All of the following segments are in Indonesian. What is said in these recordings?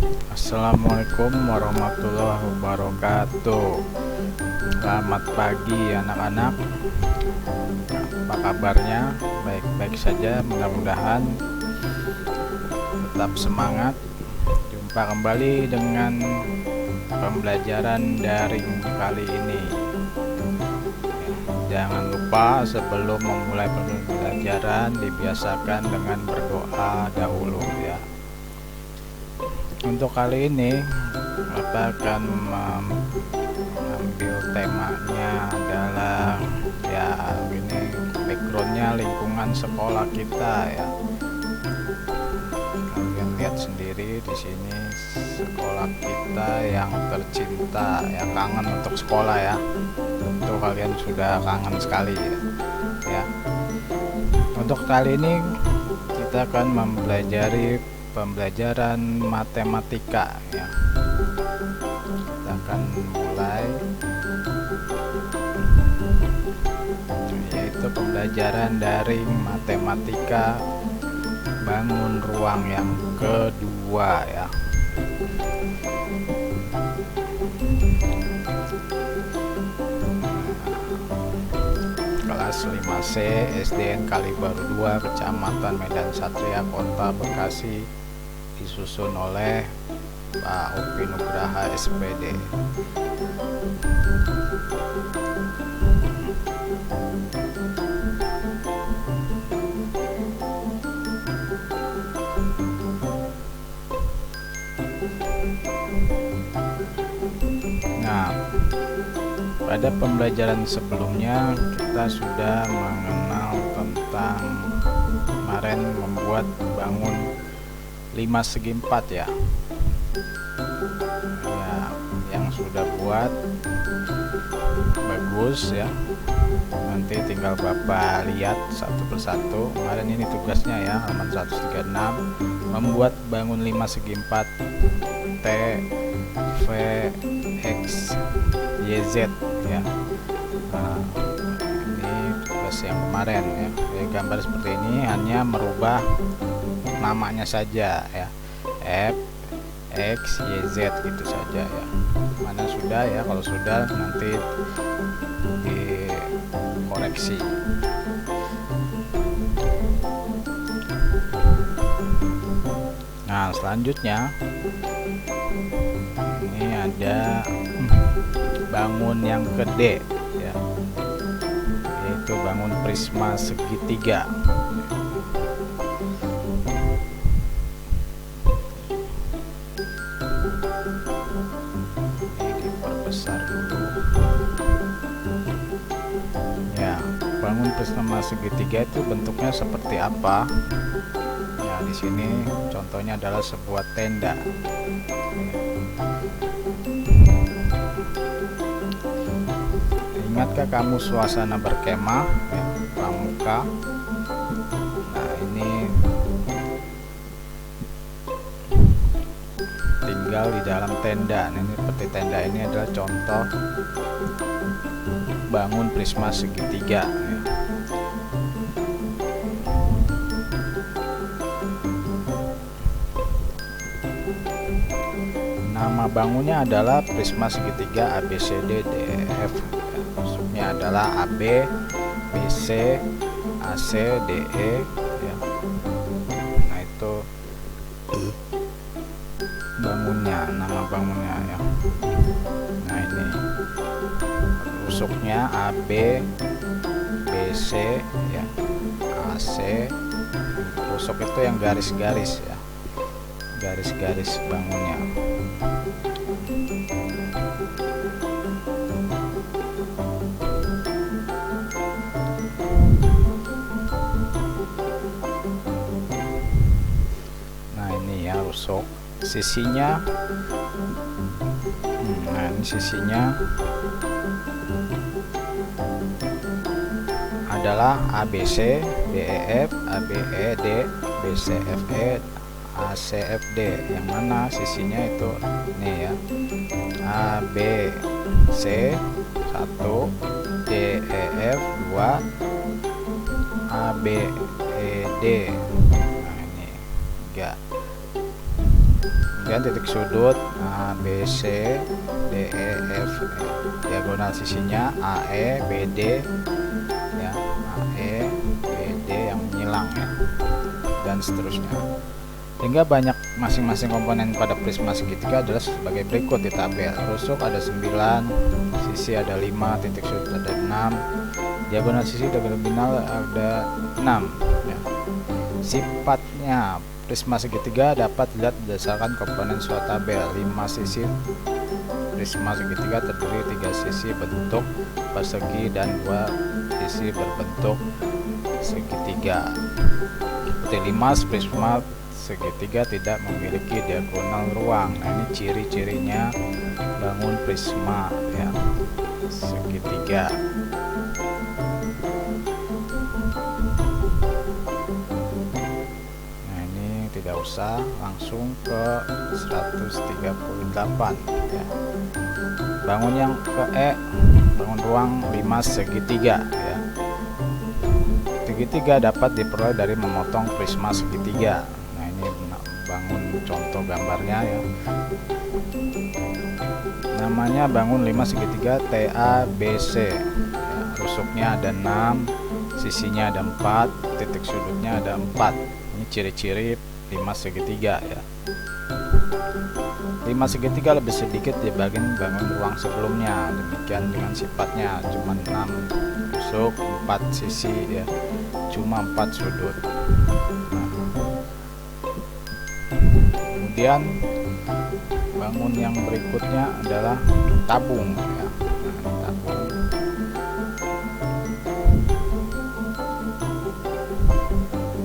Assalamualaikum warahmatullahi wabarakatuh. Selamat pagi anak-anak. Apa kabarnya? Baik-baik saja, mudah-mudahan tetap semangat. Jumpa kembali dengan pembelajaran daring kali ini. Jangan lupa sebelum memulai pembelajaran dibiasakan dengan berdoa dahulu ya. Untuk kali ini kita akan mengambil temanya adalah ya ini backgroundnya lingkungan sekolah kita ya. Kalian lihat sendiri di sini sekolah kita yang tercinta ya, kangen untuk sekolah ya. Tentu kalian sudah kangen sekali ya. Untuk kali ini kita akan mempelajari pembelajaran matematika ya. Kita akan mulai yaitu pembelajaran daring matematika bangun ruang yang kedua ya. Kelas 5C SDN Kalibaru 2 Kecamatan Medan Satria Kota Bekasi, disusun oleh Pak Upi Nugraha SPD. Nah, pada pembelajaran sebelumnya kita sudah mengenal tentang kemarin membuat bangun 5 segi 4 ya. Ya, yang sudah buat bagus ya. Nanti tinggal Bapak lihat satu persatu. Kemarin ini tugasnya ya, halaman 136, membuat bangun 5 segi 4 T V X Y Z ya. Nah, ini tugas yang kemarin ya. Gambar seperti ini hanya merubah namanya saja ya, F X Y Z gitu saja ya. Mana sudah ya, kalau sudah nanti dikoreksi. Nah, selanjutnya ini ada bangun yang kedua ya, yaitu bangun prisma segitiga. Diperbesar dulu ya. Bangun prisma segitiga itu bentuknya seperti apa ya? Di sini contohnya adalah sebuah tenda. Ingatkah kamu suasana berkemah ya, pramuka? Nah, ini tinggal di dalam tenda. Nah, ini seperti tenda ini adalah contoh bangun prisma segitiga ya. Nama bangunnya adalah prisma segitiga ABCD DEF. Maksudnya adalah AB, BC, AC, DE ya. Nah, itu bangunnya, nama bangunnya ya. Nah, ini rusuknya AB, BC ya, AC. Rusuk itu yang garis-garis ya, garis-garis bangunnya. Nah, ini ya rusuk sisinya. Nah, ini sisinya adalah ABC, DEF, ABED, BCFE, ACFD. Yang mana sisinya itu ini ya, ABC 1, DEF 2, ABED. Nah, ini 3. kemudian titik sudut A, B, C, D, E, F, diagonal sisinya AE, BD ya, AE, BD yang menyilang ya, dan seterusnya. Hingga banyak masing-masing komponen pada prisma segitiga adalah sebagai berikut di tabel. Rusuk ada 9, sisi ada 5, titik sudut ada 6, diagonal sisi diagonal ada 6 ya. Sifatnya prisma segitiga dapat dilihat berdasarkan komponen suatu tabel. 5 sisi prisma segitiga terdiri 3 sisi bentuk persegi dan 2 sisi berbentuk segitiga. Seperti 5 prisma segitiga tidak memiliki diagonal ruang. Nah, ini ciri-cirinya bangun prisma ya segitiga. Nah, ini tidak usah, langsung ke 138 ya. Bangun yang ke E, bangun ruang 5 segitiga ya. Segitiga dapat diperoleh dari memotong prisma segitiga. Bangun contoh gambarnya ya, namanya bangun 5 segitiga TABC ya. Rusuknya ada 6, sisinya ada 4, titik sudutnya ada 4. Ini ciri-ciri 5 segitiga ya. 5 segitiga lebih sedikit dibanding bangun ruang sebelumnya. Demikian dengan sifatnya, cuma 6 rusuk, 4 sisi ya, cuma 4 sudut. Kemudian bangun yang berikutnya adalah tabung ya. Tabung.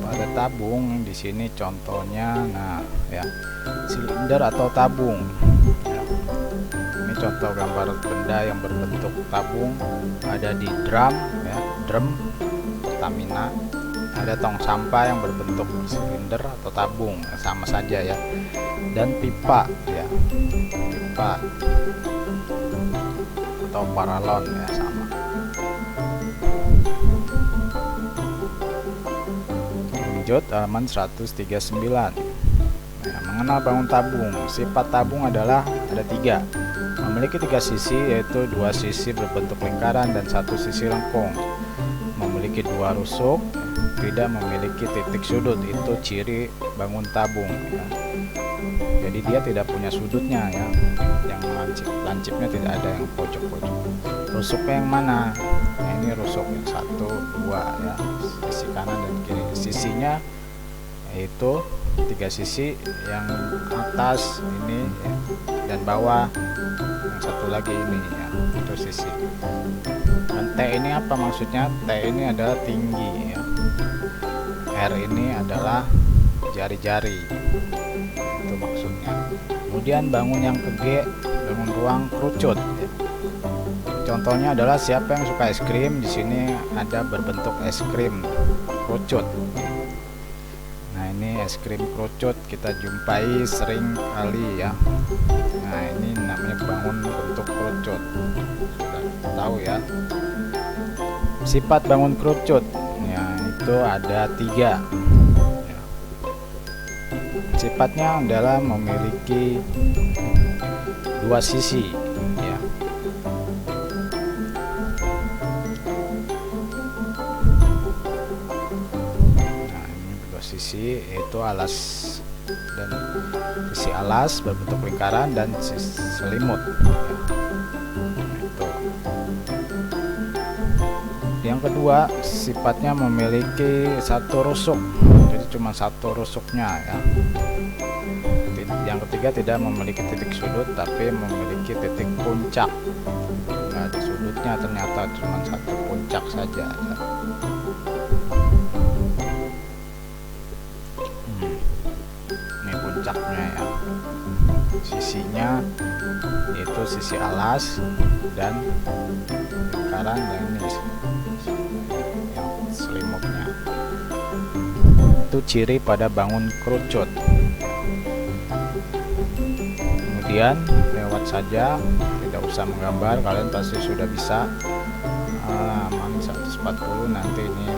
Pada tabung di sini contohnya, nah ya, silinder atau tabung ya. Ini contoh gambar benda yang berbentuk tabung. Ada di drum ya, drum Pertamina. Ada tong sampah yang berbentuk silinder atau tabung, sama saja ya. Dan pipa ya, pipa atau paralon ya, sama. Lanjut halaman 139. Nah, mengenal bangun tabung. Sifat tabung adalah ada 3. Memiliki 3 sisi, yaitu 2 sisi berbentuk lingkaran dan 1 sisi lengkung. Memiliki 2 rusuk, tidak memiliki titik sudut. Itu ciri bangun tabung ya. Jadi dia tidak punya sudutnya ya, yang lancipnya tidak ada yang pojok-pojok. Rusuknya yang mana? Nah, ini rusuk yang 1, 2 ya, sisi kanan dan kiri. Sisinya yaitu 3 sisi, yang atas ini ya, dan bawah yang satu lagi ini ya, itu sisi. Dan T ini apa maksudnya? T ini adalah tinggi ya. R ini adalah jari-jari, itu maksudnya. Kemudian bangun yang ke G, bangun ruang kerucut ya. Contohnya adalah siapa yang suka es krim, di sini ada berbentuk es krim kerucut. Nah, ini es krim kerucut kita jumpai sering kali ya. Nah, ini namanya bangun bentuk kerucut, sudah tahu ya. Sifat bangun kerucut ya, itu ada 3 ya. Sifatnya adalah memiliki 2 sisi ya. Nah, ini 2 sisi, yaitu alas dan sisi alas berbentuk lingkaran dan sisi selimut ya. Yang kedua, sifatnya memiliki 1 rusuk, jadi cuma 1 rusuknya ya. Yang ketiga, tidak memiliki titik sudut tapi memiliki titik puncak. Nggak ada sudutnya, ternyata cuma 1 puncak saja ya. Ini puncaknya ya. Sisinya itu sisi alas dan lingkaran, dan ini selimutnya. Itu ciri pada bangun kerucut. Kemudian lewat saja, tidak usah menggambar, kalian pasti sudah bisa. Halaman 140, nanti ini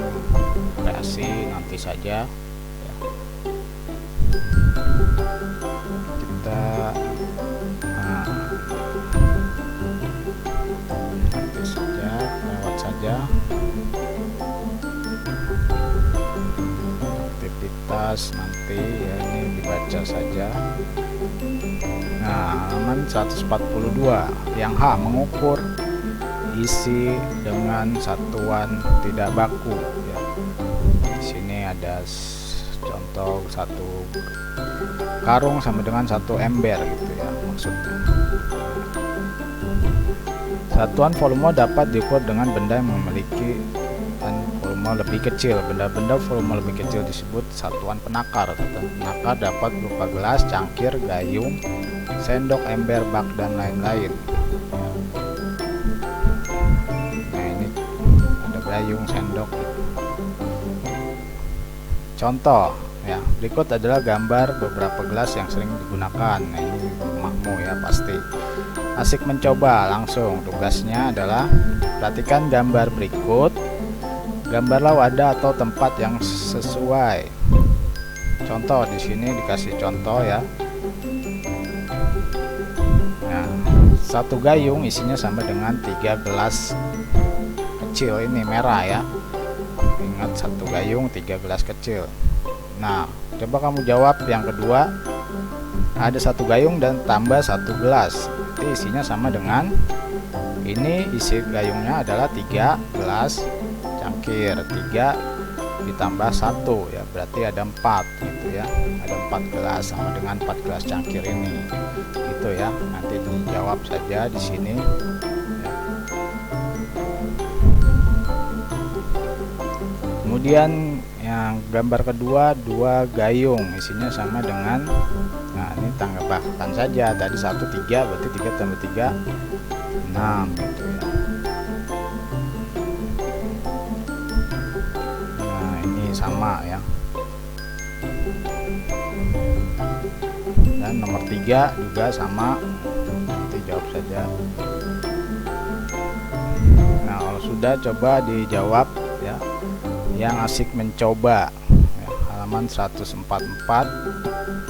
kreasi nanti saja ya. kita nanti saja, lewat saja. Aktivitas nanti ya, ini dibaca saja. Nah, halaman 142 yang H, mengukur isi dengan satuan tidak baku ya. Di sini ada contoh satu karung sama dengan satu ember gitu ya maksudnya. Satuan volume dapat diukur dengan benda yang memiliki volume lebih kecil. Benda-benda volume lebih kecil disebut satuan penakar. Satuan penakar dapat berupa gelas, cangkir, gayung, sendok, ember, bak, dan lain-lain. Nah, ini ada gayung, sendok. Contoh ya, berikut adalah gambar beberapa gelas yang sering digunakan. Nah, ini rumahmu ya pasti. Asik mencoba, langsung tugasnya adalah perhatikan gambar berikut. Gambarlah wadah atau tempat yang sesuai. Contoh di sini dikasih contoh ya. Nah, satu gayung isinya sama dengan 3 gelas kecil ini merah ya. Ingat, satu gayung 3 gelas kecil. Nah, coba kamu jawab yang kedua. Ada satu gayung dan tambah satu gelas. Berarti isinya sama dengan ini, isi gayungnya adalah 3 gelas cangkir, 3 ditambah 1 ya, berarti ada 4 gitu ya. Ada 4 gelas sama dengan 4 gelas cangkir ini. Gitu ya. Nanti dijawab saja di sini. Ya. Kemudian yang gambar kedua, 2 gayung isinya sama dengan, nah ini tambahkan saja, tadi 1 3 berarti 3 tambah 3 6 gitu ya. Nah ini sama ya. Dan nomor 3 juga sama, nanti jawab saja. Nah kalau sudah, coba dijawab ya. Yang asik mencoba ya, halaman 144.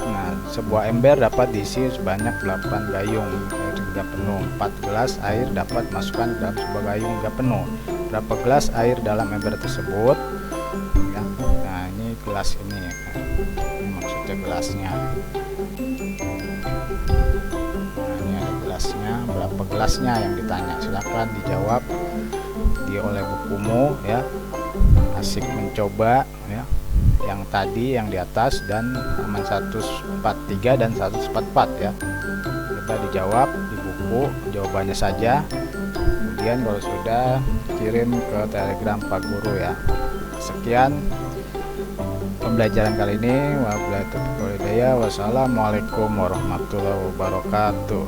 Nah, sebuah ember dapat diisi sebanyak 8 gayung air hingga penuh. 4 gelas air dapat masukkan ke dalam sebuah gayung hingga penuh. Berapa gelas air dalam ember tersebut ya. Nah ini gelas ini ya. Ini maksudnya gelasnya. Nah ini ada gelasnya, berapa gelasnya yang ditanya. Silahkan dijawab oleh bukumu ya. Asik mencoba ya, yang tadi yang di atas, dan halaman 143 dan 144 ya. Coba dijawab di buku jawabannya saja. Kemudian kalau sudah, kirim ke Telegram Pak Guru ya. Sekian pembelajaran kali ini. Wassalamualaikum warahmatullahi wabarakatuh.